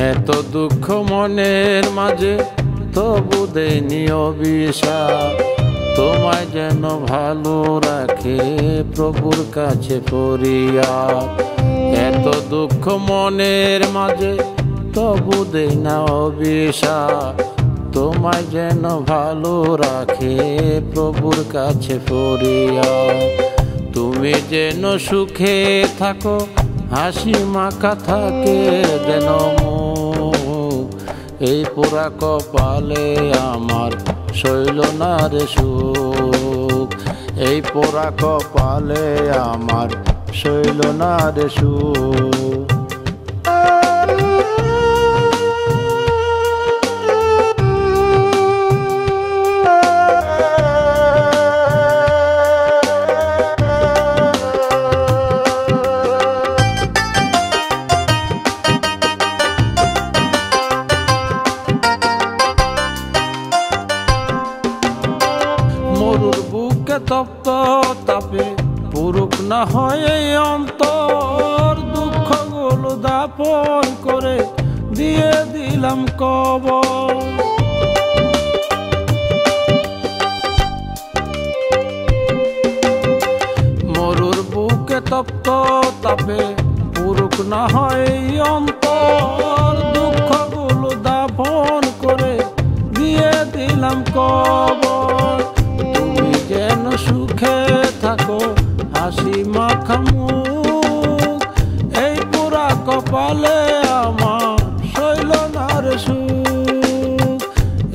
এত দুঃখ মনের মাঝে তবু দেয়নি অভিশাপ, তোমায় যেন ভালো রাখে প্রভুর কাছে ফরিয়াদ। এত দুঃখ মনের মাঝে তবু দেই না অভিশাপ, তোমায় যেন ভালো রাখে প্রভুর কাছে ফরিয়াদ। তুমি যেন সুখে থাকো, হাসি মাখা থাকে যেন মুখ, এই পোড়া কপালে আমার সইল না রে সুখ, এই পোড়া কপালে আমার সইল না রে সুখ। মরুর বুকে তপ্ত তাপে পুরুক না হয় এই অন্তর, দুঃখগুলো দাপন করে দিয়ে দিলাম কবর। মরুর বুকে তপ্ত তাপে পুরুক না হয় এই অন্তর, দুঃখগুলো দাপন করে দিয়ে দিলাম কবর। যেন সুখে থাকো, হাসি মাখা মুখ, এই পোড়া কপালে আমার সইল না রে সুখ,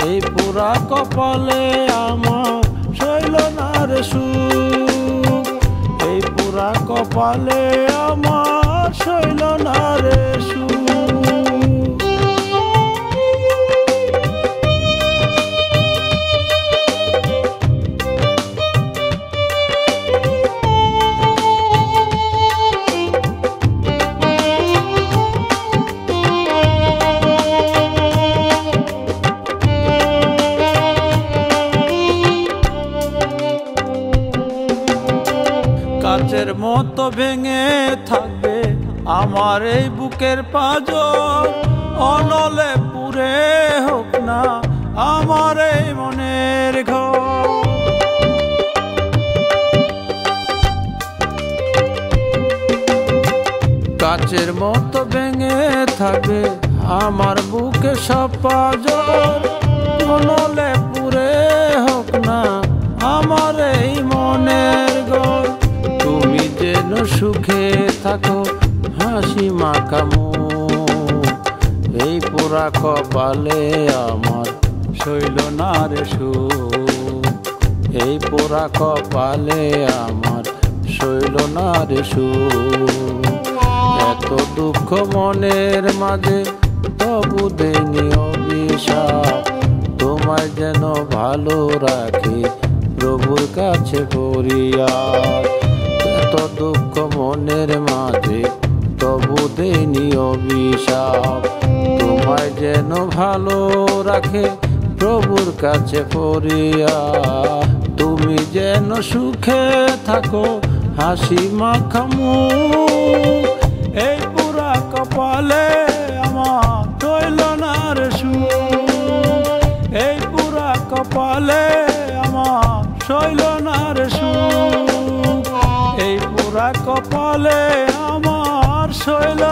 এই পোড়া কপালে আমার সইল না রে সুখ, এই পোড়া কপালে আমার সইল না রে সুখ। কাচের মতো ভেঙে থাকবে আমার এই বুকের পাঁজর, অনলে পুরে হোক না আমার এই মনের ঘর। কাচের মতো ভেঙে থাকবে আমার বুকে সব পাঁজর, অনলে পুরে হোক না আমার এই মনের ঘর। তুমি যেন সুখে থাকো, হাসি মাখা মুখ, এই পোড়া কপালে আমার সইল না রে সুখ, এই পোড়া কপালে আমার সইল না রে সুখ। এত দুঃখ মনের মাঝে তবু দেয়নি অভিশাপ, তোমায় যেন ভালো রাখে প্রভুর কাছে ফরিয়াদ। এত দুঃখ মনের মাঝে তবু দেয়নি অভিশাপ, তোমায় যেন ভালো রাখে প্রভুর কাছে ফরিয়াদ। তুমি যেন সুখে থাকো, হাসি মাখা মুখ, এই পোড়া কপালে আমার সইল না রে সুখ, এই পোড়া কপালে আমার সইল না রে সুখ, এই পোড়া কপালে আমার সইল